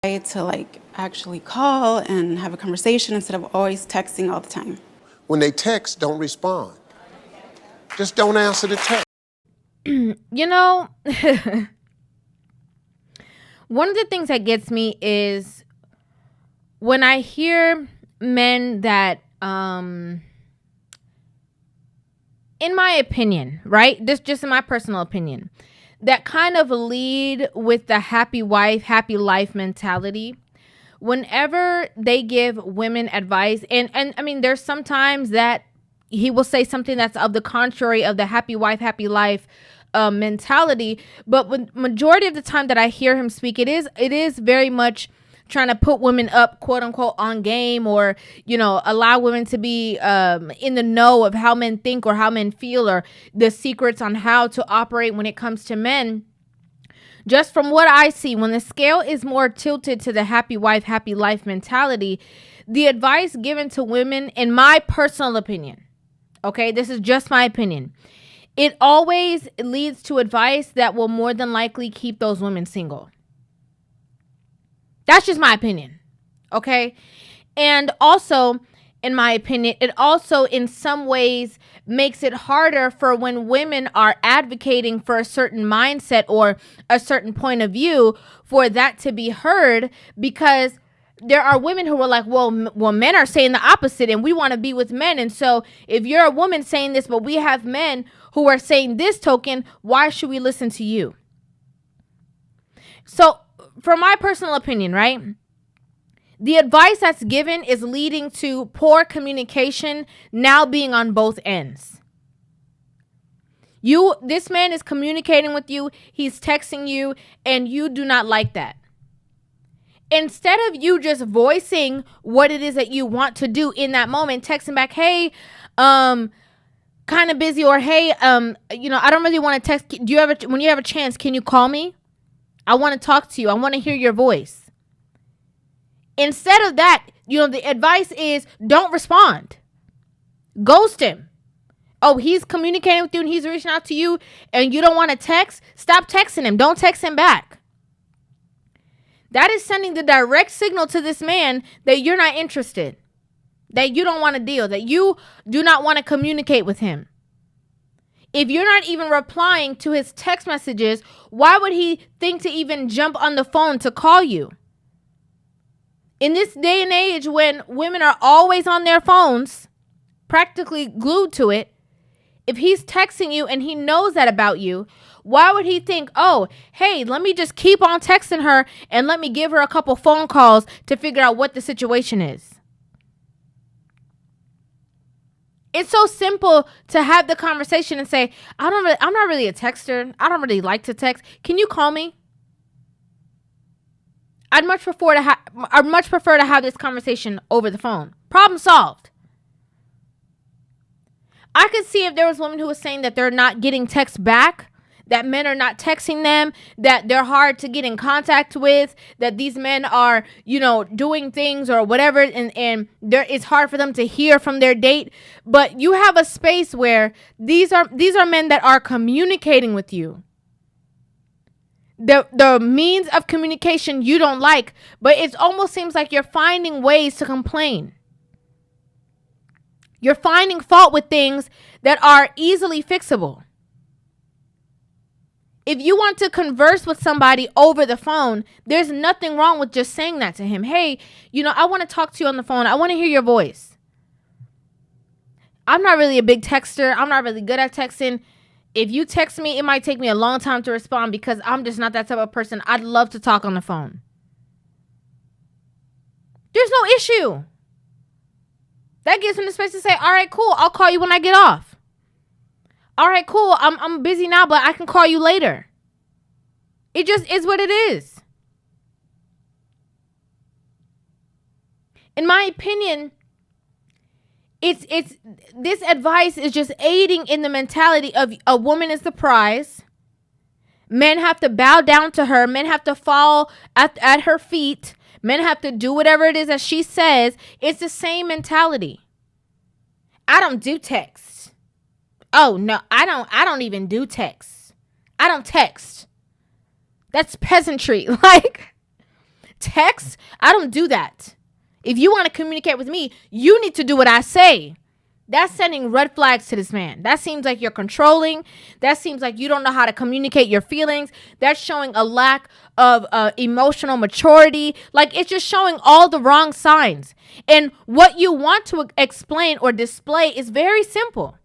to like actually call and have a conversation instead of always texting all the time. When they text, don't respond. Just don't answer the text. You know, one of the things that gets me is when I hear men that, in my opinion, right? This just in my personal opinion, that kind of lead with the happy wife, happy life mentality. Whenever they give women advice, and I mean, there's sometimes that he will say something that's of the contrary of the happy wife, happy life mentality. But when majority of the time that I hear him speak, it is very much trying to put women up, quote unquote, on game, or, you know, allow women to be in the know of how men think or how men feel, or the secrets on how to operate when it comes to men. Just from what I see, when the scale is more tilted to the happy wife, happy life mentality, the advice given to women, in my personal opinion, okay, this is just my opinion, it always leads to advice that will more than likely keep those women single. That's just my opinion, okay? And also, in my opinion, it also in some ways makes it harder for when women are advocating for a certain mindset or a certain point of view for that to be heard, because there are women who are like, well, men are saying the opposite and we want to be with men. And so if you're a woman saying this, but we have men who are saying this token, why should we listen to you? So from my personal opinion, right? The advice that's given is leading to poor communication now being on both ends. This man is communicating with you, he's texting you, and you do not like that. Instead of you just voicing what it is that you want to do in that moment, texting back, hey, kind of busy, or hey, I don't really want to text. When you have a chance, can you call me? I want to talk to you. I want to hear your voice. Instead of that, the advice is don't respond. Ghost him. Oh, he's communicating with you and he's reaching out to you and you don't want to text? Stop texting him. Don't text him back. That is sending the direct signal to this man that you're not interested, that you don't want to deal, that you do not want to communicate with him. If you're not even replying to his text messages, why would he think to even jump on the phone to call you? In this day and age when women are always on their phones, practically glued to it, if he's texting you and he knows that about you, why would he think, oh, hey, let me just keep on texting her and let me give her a couple phone calls to figure out what the situation is? It's so simple to have the conversation and say, I'm not really a texter. I don't really like to text. Can you call me? I'd much prefer to have this conversation over the phone. Problem solved. I could see if there was women who was saying that they're not getting texts back, that men are not texting them, that they're hard to get in contact with, that these men are, doing things or whatever, and it's hard for them to hear from their date. But you have a space where these are men that are communicating with you. The means of communication you don't like, but it almost seems like you're finding ways to complain. You're finding fault with things that are easily fixable. If you want to converse with somebody over the phone, there's nothing wrong with just saying that to him. Hey, I want to talk to you on the phone. I want to hear your voice. I'm not really a big texter. I'm not really good at texting. If you text me, it might take me a long time to respond because I'm just not that type of person. I'd love to talk on the phone. There's no issue. That gives him the space to say, all right, cool. I'll call you when I get off. All right, cool. I'm busy now, but I can call you later. It just is what it is. In my opinion, it's this advice is just aiding in the mentality of a woman is the prize. Men have to bow down to her. Men have to fall at her feet. Men have to do whatever it is that she says. It's the same mentality. I don't do text. Oh no, I don't even do text. I don't text. That's peasantry. Like, text, I don't do that. If you want to communicate with me, you need to do what I say. That's sending red flags to this man. That seems like you're controlling. That seems like you don't know how to communicate your feelings. That's showing a lack of emotional maturity. Like, it's just showing all the wrong signs. And what you want to explain or display is very simple.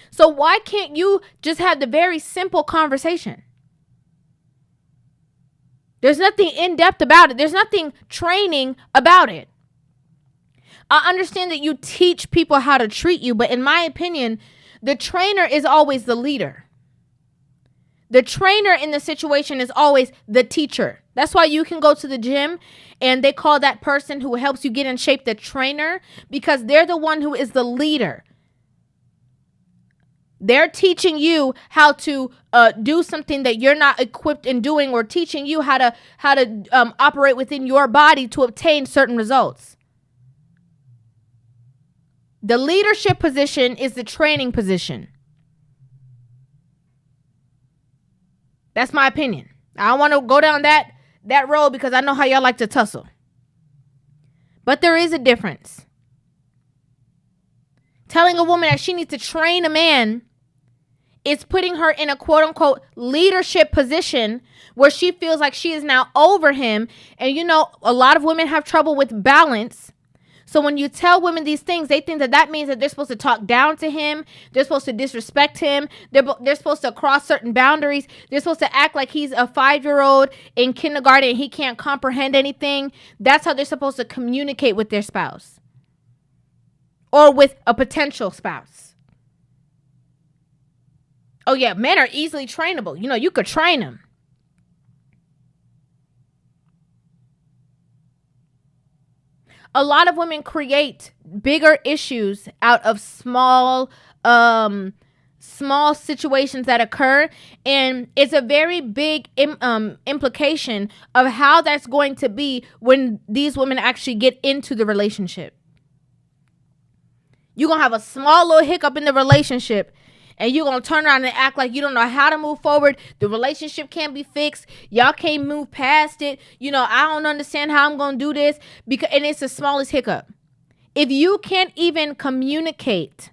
So why can't you just have the very simple conversation? There's nothing in-depth about it. There's nothing training about it. I understand that you teach people how to treat you, but in my opinion, the trainer is always the leader. The trainer in the situation is always the teacher. That's why you can go to the gym and they call that person who helps you get in shape the trainer, because they're the one who is the leader. They're teaching you how to do something that you're not equipped in doing, or teaching you how to operate within your body to obtain certain results. The leadership position is the training position. That's my opinion. I don't want to go down that road because I know how y'all like to tussle. But there is a difference. Telling a woman that she needs to train a man is putting her in a quote unquote leadership position where she feels like she is now over him. And a lot of women have trouble with balance. So when you tell women these things, they think that means that they're supposed to talk down to him. They're supposed to disrespect him. They're supposed to cross certain boundaries. They're supposed to act like he's a 5-year-old in kindergarten and he can't comprehend anything. That's how they're supposed to communicate with their spouse or with a potential spouse. Oh yeah, men are easily trainable. You could train them. A lot of women create bigger issues out of small situations that occur. And it's a very big implication of how that's going to be when these women actually get into the relationship. You're going to have a small little hiccup in the relationship, and you're going to turn around and act like you don't know how to move forward. The relationship can't be fixed. Y'all can't move past it. I don't understand how I'm going to do this. And it's the smallest hiccup. If you can't even communicate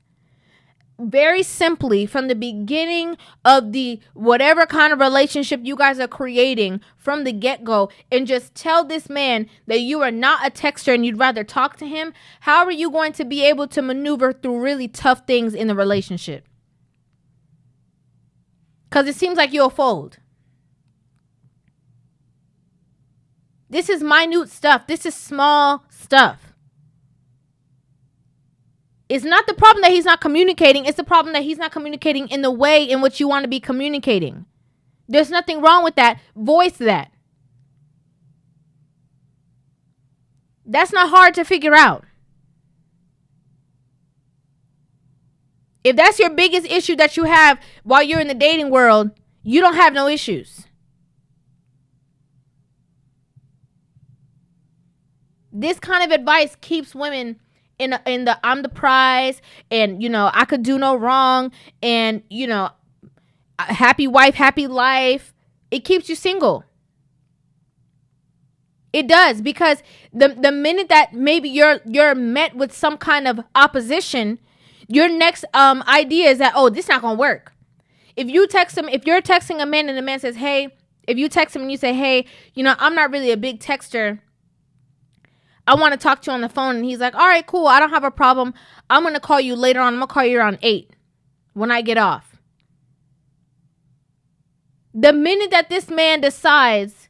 very simply from the beginning of the whatever kind of relationship you guys are creating from the get-go, and just tell this man that you are not a texter and you'd rather talk to him, how are you going to be able to maneuver through really tough things in the relationship? Because it seems like you'll fold. This is minute stuff. This is small stuff. It's not the problem that he's not communicating. It's the problem that he's not communicating in the way in which you want to be communicating. There's nothing wrong with that. Voice that. That's not hard to figure out. If that's your biggest issue that you have while you're in the dating world, you don't have no issues. This kind of advice keeps women in the I'm the prize, and I could do no wrong, and happy wife, happy life. It keeps you single. It does, because the minute that maybe you're met with some kind of opposition, your next idea is that, this is not gonna work. If you're texting a man and the man says, hey, if you text him and you say, hey, I'm not really a big texter, I want to talk to you on the phone, and he's like, all right, cool, I don't have a problem. I'm gonna call you later on. I'm gonna call you around 8 when I get off. The minute that this man decides,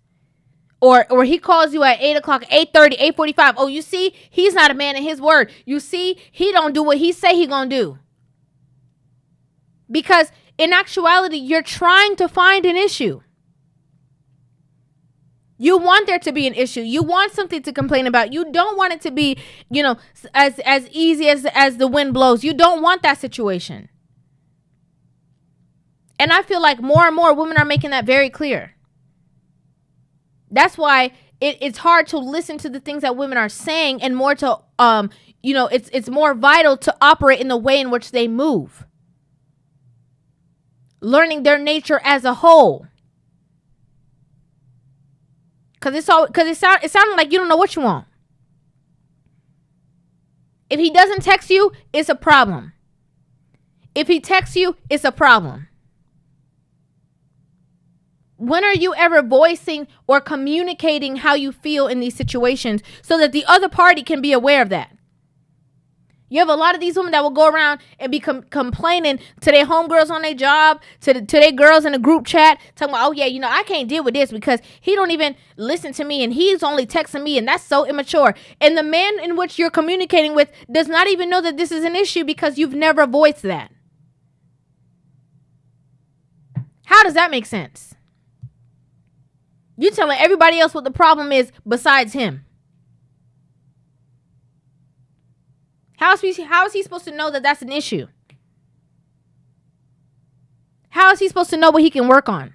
or he calls you at 8 o'clock, 8:30, 8:45. Oh, you see, he's not a man of his word. You see, he don't do what he say he gonna do. Because in actuality, you're trying to find an issue. You want there to be an issue. You want something to complain about. You don't want it to be, as easy as the wind blows. You don't want that situation. And I feel like more and more women are making that very clear. That's why it's hard to listen to the things that women are saying, and more to, it's more vital to operate in the way in which they move. Learning their nature as a whole. Cause it sounded like you don't know what you want. If he doesn't text you, it's a problem. If he texts you, it's a problem. When are you ever voicing or communicating how you feel in these situations so that the other party can be aware of that? You have a lot of these women that will go around and be complaining to their homegirls on their job, to their girls in a group chat, talking about, oh yeah, I can't deal with this because he don't even listen to me and he's only texting me and that's so immature. And the man in which you're communicating with does not even know that this is an issue because you've never voiced that. How does that make sense? You're telling everybody else what the problem is besides him. How is he supposed to know that that's an issue? How is he supposed to know what he can work on?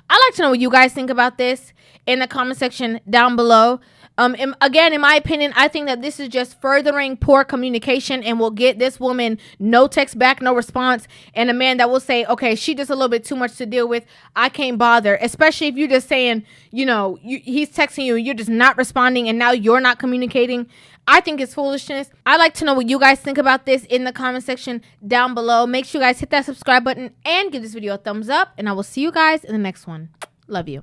I'd like to know what you guys think about this in the comment section down below. Again, in my opinion, I think that this is just furthering poor communication and will get this woman no text back, no response, and a man that will say, okay, she just a little bit too much to deal with. I can't bother, especially if you're just saying, he's texting you, you're just not responding, and now you're not communicating. I think it's foolishness. I'd like to know what you guys think about this in the comment section down below. Make sure you guys hit that subscribe button and give this video a thumbs up, and I will see you guys in the next one. Love you.